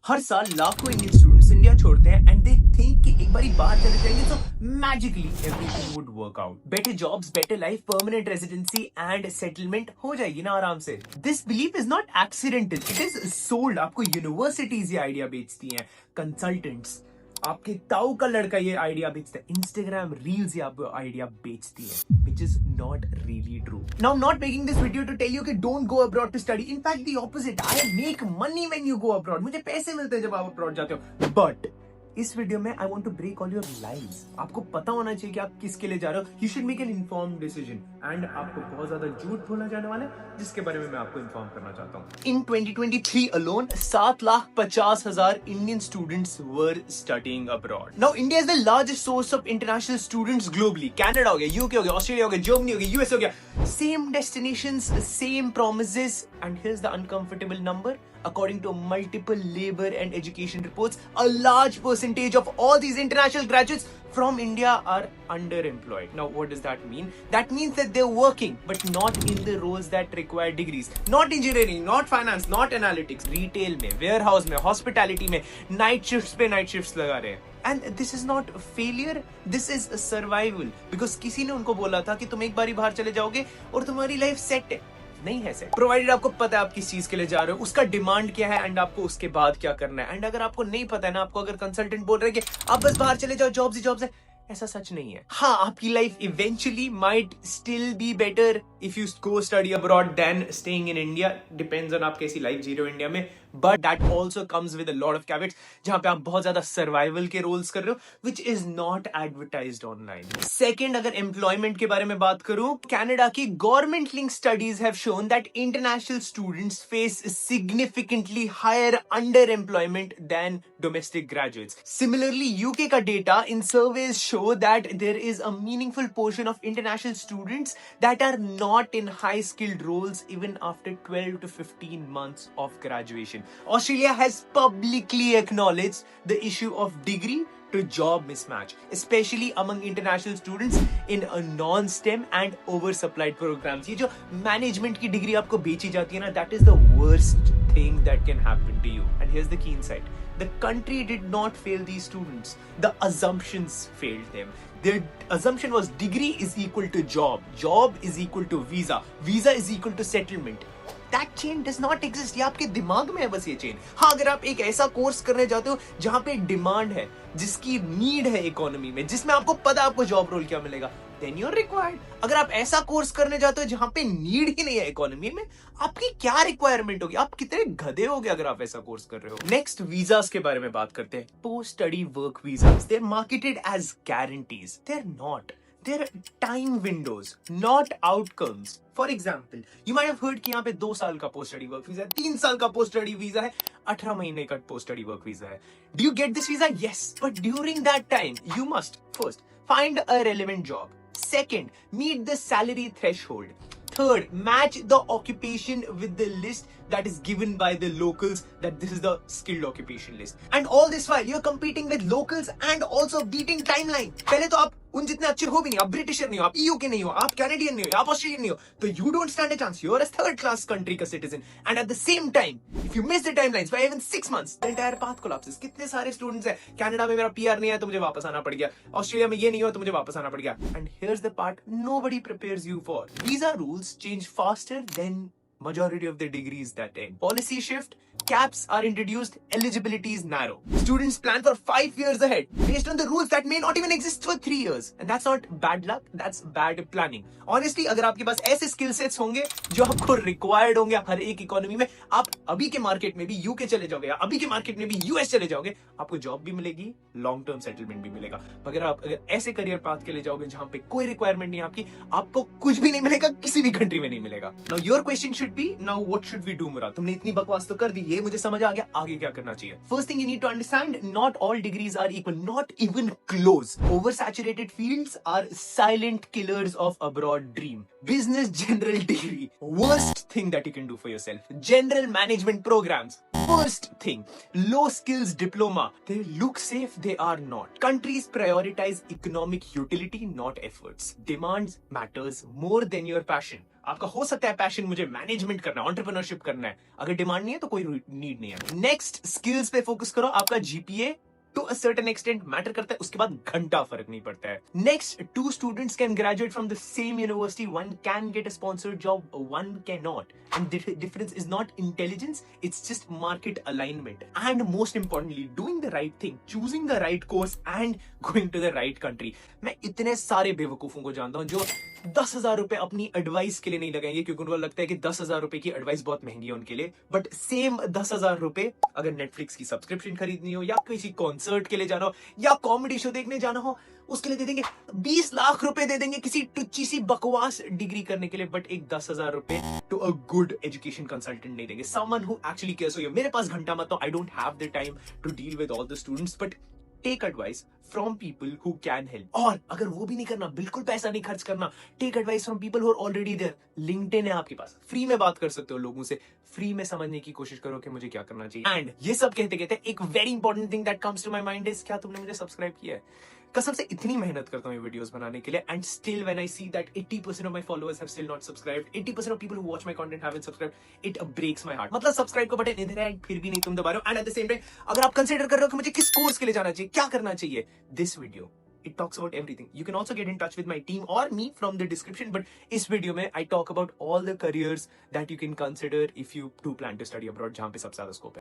हर साल लाखों Indian students India छोड़ते हैं एंड दे थिंक कि एक बार बाहर चले जाएंगे तो magically everything would work out. Better jobs, better life, permanent residency and settlement हो जाएगी ना आराम से। This belief is not accidental, it is sold. आपको यूनिवर्सिटीज ये आइडिया बेचती हैं, कंसल्टेंट्स, आपके ताऊ का लड़का ये आइडिया बेचता है, इंस्टाग्राम रील्स ये आपको आइडिया बेचती है, which is not really true. Now, I'm not making this video to tell you कि don't go abroad to study. In fact, the opposite. I make money when you go abroad. मुझे पैसे मिलते हैं जब आप abroad जाते हो. But इस वीडियो में I want to break all your lies. आपको पता होना चाहिए कि आप किसके लिए जा रहे हो. You should make an informed decision. And आपको बहुत ज्यादा झूठ बोला जाने वाला है जिसके बारे में मैं आपको इन्फॉर्म करना चाहता हूँ. In 2023 alone, 7,50,000 Indian students were studying abroad. Now, India is the largest source of international students globally. Canada हो गया, UK हो गया, Australia हो गया, Germany हो गया, US हो गया. Same destinations, same promises. And here's the uncomfortable number. According to multiple labor and education reports, a large percentage of all these international graduates from India are underemployed. Now, what does that mean? That means that they're working, but not in the roles that require degrees. Not engineering, not finance, not analytics. Retail में, warehouse में, hospitality में, night shifts लगा रहे हैं. And this is not failure, this is survival. Because किसी ने उनको बोला था कि तुम एक बारी बाहर चले जाओगे और तुम्हारी लाइफ सेट है. नहीं है सेट, प्रोवाइडेड आपको पता है आप किस चीज के लिए जा रहे हो, उसका डिमांड क्या है एंड आपको उसके बाद क्या करना है. एंड अगर आपको नहीं पता है ना, आपको अगर कंसल्टेंट बोल रहे हैं कि आप बस बाहर चले जाओ, जॉब्स ही जॉब्स है, ऐसा सच नहीं है. हाँ, आपकी life eventually might still be better if you go study abroad than staying in India. Depends on आप कैसी लाइफ जी रहे हो इंडिया में, but that also comes with a lot of caveats, जहां पे आप बहुत ज्यादा सर्वाइवल के रोल्स कर रहे हो, which is not advertised online. Second, अगर एम्प्लॉयमेंट के बारे में बात करूं, कनाडा की government link studies have shown that international students face significantly higher underemployment than domestic graduates. Similarly UK का data in surveys show that there is a meaningful portion of international students that are not in high skilled roles even after 12 to 15 months of graduation. Australia has publicly acknowledged the issue of degree to job mismatch, especially among international students in a non-STEM and oversupplied programs. ये जो management की degree आपको बेची जाती है ना, that is the worst thing that can happen to you. And here's the key insight. The country did not fail these students. The assumptions failed them. Their assumption was degree is equal to job. Job is equal to visa. Visa is equal to settlement. That chain does not exist. ये आपके दिमाग में है बस ये chain. हाँ, अगर आप एक ऐसा कोर्स करने जाते हो जहां पे डिमांड है, जिसकी नीड है इकोनॉमी में, जिसमें आपको पता आपको जॉब रोल क्या मिलेगा, then you're required. अगर आप ऐसा कोर्स करने जाते हो जहां पे नीड ही नहीं है इकोनॉमी में, आपकी क्या रिक्वायरमेंट होगी? आप कितने गधे होगे अगर आप ऐसा कोर्स कर रहे हो. नेक्स्ट, वीजास के बारे में बात करते हैं. Post study work visas, they're marketed as guarantees. They're not. They're time windows, not outcomes. For example, you might have heard कि यहाँ पे 2 साल का पोस्ट स्टडी वर्क वीजा है, 3 साल का पोस्ट स्टडी वीजा है, 18 महीने का पोस्ट स्टडी वर्क वीजा है. Do you get this visa? Yes. But during that time, you must first find a relevant job. Second, meet the salary threshold. Third, match the occupation with the list that is given by the locals, that this is the skilled occupation list. And all this while you're competing with locals and also beating timeline. पहले तो आप उन जितने अच्छे हो भी नहीं, आप ब्रिटिशर नहीं हो, आप ईयू के नहीं हो, आप कैनेडियन नहीं हो, आप ऑस्ट्रेलियन नहीं हो, तो you don't stand a chance. You're a third class country का citizen. And at the same time, if you miss the timelines by even 6 months, the entire path collapses. कितने सारे स्टूडेंट्स हैं, कनाडा में मेरा PR नहीं है तो मुझे वापस आना पड़ गया, ऑस्ट्रेलिया में ये नहीं हो तो मुझे वापस आना पड़ गया. And here's the part nobody prepares you for. Visa rules change faster than majority of the degrees that end. Policy shift, caps are introduced, eligibility is narrow. Students plan for 5 years ahead based on the rules that may not even exist for 3 years. And that's not bad luck, that's bad planning. Honestly, अगर आपके पास ऐसे skill sets होंगे जो आपको required होंगे हर एक economy में, आप अभी के मार्केट में भी यूके चले जाओगे या अभी के मार्केट में भी यूएस चले जाओगे, आपको जॉब भी मिलेगी, लॉन्ग टर्म सेटलमेंट भी मिलेगा. मगर आप अगर ऐसे करियर पाथ के लिए जाओगे जहां पे कोई रिक्वायरमेंट नहीं आपकी, आपको कुछ भी नहीं मिलेगा, किसी भी कंट्री में नहीं मिलेगा. Now your question should be, now what should we do, मुराद? तुमने इतनी बकवास तो कर दी, ये मुझे समझ आ गया, आगे क्या करना चाहिए. First thing you need to understand, not all degrees are equal, not even close. Oversaturated fields are silent killers of abroad dream. business general degree, worst thing that you can do for yourself. General management programs, worst thing. Low skills diploma, they look safe, they are not. Countries prioritize economic utility, not efforts. Demands matters more than your passion. आपका हो सकता है passion मुझे management करना है, entrepreneurship करना है, अगर डिमांड नहीं है तो कोई नीड नहीं है. नेक्स्ट, स्किल्स पे फोकस करो. आपका GPA to a certain extent matter करता है, उसके बाद घंटा फर्क नहीं पड़ता है. Next, 2 students can graduate from the same university, one can get a sponsored job, one can not, and difference is not intelligence, it's just market alignment. And most importantly, doing the right thing, choosing the right course and going to the right country. मैं इतने सारे बेवकूफों को जानता हूं जो 10,000 रुपए अपनी advice के लिए नहीं लगाएंगे, क्योंकि उनको लगता है कि 10,000 रुपए की एडवाइस बहुत महंगी है उनके लिए. बट सेम 10,000 रुपए अगर नेटफ्लिक्स की सब्सक्रिप्शन खरीदनी हो, या किसी कॉन्सर्ट के लिए जाना हो, या कॉमेडी शो देखने जाना हो, उसके लिए दे देंगे. 20 लाख रुपए दे देंगे किसी टुच्ची सी बकवास डिग्री करने के लिए, बट एक 10,000 रुपए to a good education consultant नहीं देंगे. Someone who actually cares for you. मेरे पास घंटा मत, I don't have the time to deal with all the students, but take advice from people who can help. और अगर वो भी नहीं करना, बिल्कुल पैसा नहीं खर्च करना, take advice from people who are already there. LinkedIn है आपके पास, फ्री में बात कर सकते हो लोगों से, फ्री में समझने की कोशिश करो कि मुझे क्या करना चाहिए. एंड ये सब कहते कहते एक very important thing that comes to my mind is, क्या तुमने मुझे सब्सक्राइब किया है? कसम से इतनी मेहनत करता हूँ ये वीडियोस बनाने के लिए, and still when I see that 80% of my followers have still not subscribed, 80% of people who watch my content haven't subscribed, it breaks my heart. मतलब सब्सक्राइब का बटन इधर है, फिर भी नहीं तुम दबा रहे हो. And at the same time, अगर आप कंसीडर कर रहे हो कि मुझे किस कोर्स के लिए जाना चाहिए, क्या करना चाहिए, this video it talks about everything. You can also get in touch with my team or me from the description, but इस वीडियो में I talk about all the careers that you can consider if you do plan to study abroad, जहां पे सबसे ज्यादा scope है.